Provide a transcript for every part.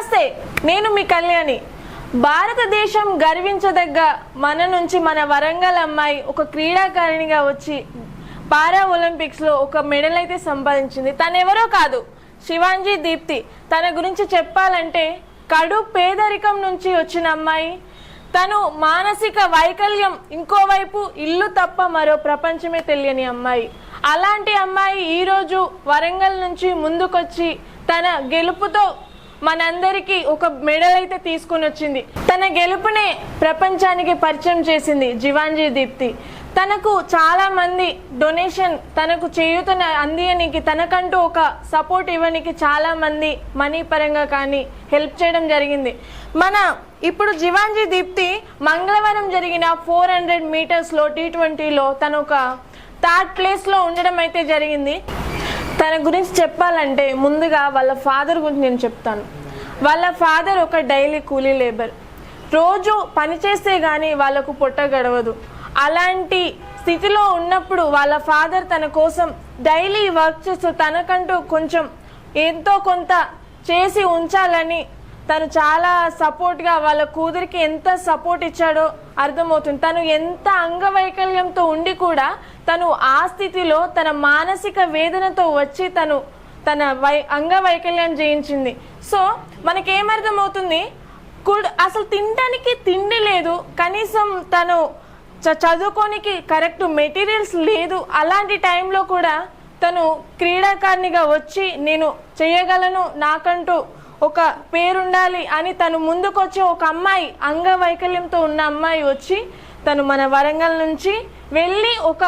నమస్తే, నేను మీ కళ్యాణి. భారతదేశం గర్వించదగ్గ మన నుంచి మన వరంగల్ అమ్మాయి ఒక క్రీడాకారిణిగా వచ్చి పారా ఒలింపిక్స్లో ఒక మెడల్ అయితే సంపాదించింది. తను ఎవరో కాదు, శివాంజీ దీప్తి. తన గురించి చెప్పాలంటే కడు పేదరికం నుంచి వచ్చిన అమ్మాయి. తను మానసిక వైకల్యం, ఇంకోవైపు ఇల్లు తప్ప మరో ప్రపంచమే తెలియని అమ్మాయి. అలాంటి అమ్మాయి ఈరోజు వరంగల్ నుంచి ముందుకొచ్చి తన గెలుపుతో మనందరికీ ఒక మెడల్ అయితే తీసుకుని వచ్చింది. తన గెలుపునే ప్రపంచానికి పరిచయం చేసింది శివాంజీ దీప్తి. తనకు చాలా మంది డొనేషన్, తనకు చేయూతను అందియనికి, తనకంటూ ఒక సపోర్ట్ ఇవ్వడానికి చాలా మంది మనీ పరంగా కానీ హెల్ప్ చేయడం జరిగింది. ఇప్పుడు శివాంజీ దీప్తి మంగళవారం జరిగిన 400 మీటర్స్లో T20లో తను ఒక 3rd ప్లేస్లో ఉండడం అయితే జరిగింది. తన గురించి చెప్పాలంటే ముందుగా వాళ్ళ ఫాదర్ గురించి నేను చెప్తాను. వాళ్ళ ఫాదర్ ఒక డైలీ కూలీ లేబర్. రోజు పని చేస్తే కానీ వాళ్ళకు పొట్ట గడవదు. అలాంటి స్థితిలో ఉన్నప్పుడు వాళ్ళ ఫాదర్ తన కోసం డైలీ వర్క్ చేస్తూ తనకంటూ కొంచెం ఎంతో కొంత చేసి ఉంచాలని తను చాలా సపోర్ట్గా వాళ్ళ కూతురికి ఎంత సపోర్ట్ ఇచ్చాడో అర్థమవుతుంది. తను ఎంత అంగవైకల్యంతో ఉండి కూడా తను ఆ స్థితిలో తన మానసిక వేదనతో వచ్చి తన అంగవైకల్యం జయించింది. సో మనకేమర్థమవుతుంది, అసలు తినడానికి తిండి లేదు, కనీసం తను చదువుకోనికి కరెక్ట్ మెటీరియల్స్ లేదు. అలాంటి టైంలో కూడా తను క్రీడాకారిణిగా వచ్చి నేను చేయగలను, నాకంటూ ఒక పేరుండాలి అని తను ముందుకొచ్చి ఒక అమ్మాయి, అంగవైకల్యంతో ఉన్న అమ్మాయి వచ్చి తను మన వరంగల్ నుంచి వెళ్ళి ఒక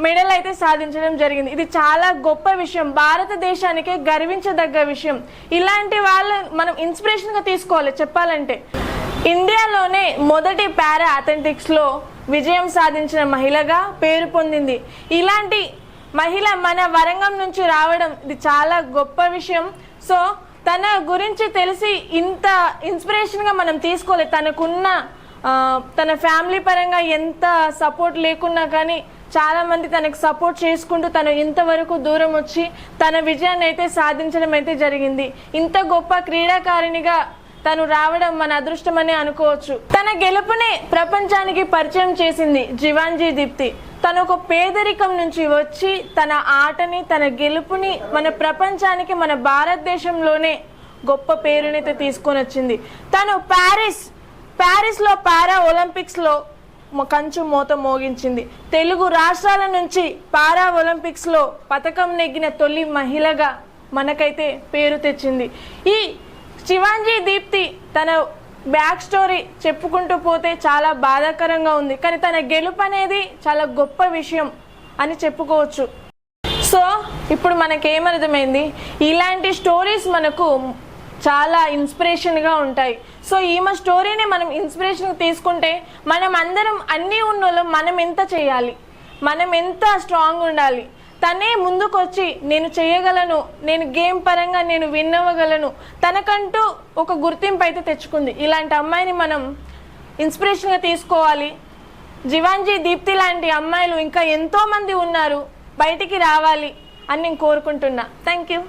మెడల్ అయితే సాధించడం జరిగింది. ఇది చాలా గొప్ప విషయం, భారతదేశానికే గర్వించదగ్గ విషయం. ఇలాంటి వాళ్ళు మనం ఇన్స్పిరేషన్గా తీసుకోవాలి. చెప్పాలంటే ఇండియాలోనే మొదటి పారా అథ్లెటిక్స్లో విజయం సాధించిన మహిళగా పేరు పొందింది. ఇలాంటి మహిళ మన వరంగల్ నుంచి రావడం ఇది చాలా గొప్ప విషయం. సో తన గురించి తెలిసి ఇంత ఇన్స్పిరేషన్గా మనం తీసుకోవాలి. తనకున్న తన ఫ్యామిలీ పరంగా ఎంత సపోర్ట్ లేకున్నా కానీ చాలా మంది తనకు సపోర్ట్ చేసుకుంటూ తను ఇంతవరకు దూరం వచ్చి తన విజయాన్ని అయితే సాధించడం అయితే జరిగింది. ఇంత గొప్ప క్రీడాకారిణిగా తను రావడం మన అదృష్టమనే అనుకోవచ్చు. తన గెలుపునే ప్రపంచానికి పరిచయం చేసింది శివాంజీ దీప్తి. తను ఒక పేదరికం నుంచి వచ్చి తన ఆటని, తన గెలుపుని మన ప్రపంచానికి, మన భారతదేశంలోనే గొప్ప పేరునైతే తీసుకొని వచ్చింది. తను ప్యారిస్లో పారా ఒలింపిక్స్లో కంచు మోత మోగించింది. తెలుగు రాష్ట్రాల నుంచి పారా ఒలింపిక్స్లో పతకం నెగ్గిన తొలి మహిళగా మనకైతే పేరు తెచ్చింది. ఈ శివాంజీ దీప్తి తన బ్యాక్ స్టోరీ చెప్పుకుంటూ పోతే చాలా బాధాకరంగా ఉంది, కానీ తన గెలుపు అనేది చాలా గొప్ప విషయం అని చెప్పుకోవచ్చు. సో ఇప్పుడు మనకేమర్థమైంది, ఇలాంటి స్టోరీస్ మనకు చాలా ఇన్స్పిరేషన్గా ఉంటాయి. సో ఈమె స్టోరీని మనం ఇన్స్పిరేషన్ తీసుకుంటే మనం అందరం అన్నీ ఉన్నోళ్ళం మనం ఎంత చేయాలి, మనం ఎంత స్ట్రాంగ్ ఉండాలి. తనే ముందుకొచ్చి నేను చేయగలను, నేను గేమ్ పరంగా నేను విన్ అవ్వగలను, తనకంటూ ఒక గుర్తింపు అయితే తెచ్చుకుంది. ఇలాంటి అమ్మాయిని మనం ఇన్స్పిరేషన్గా తీసుకోవాలి. శివాంజీ దీప్తి లాంటి అమ్మాయిలు ఇంకా ఎంతోమంది ఉన్నారు, బయటికి రావాలి అని నేను కోరుకుంటున్నా. Thank you.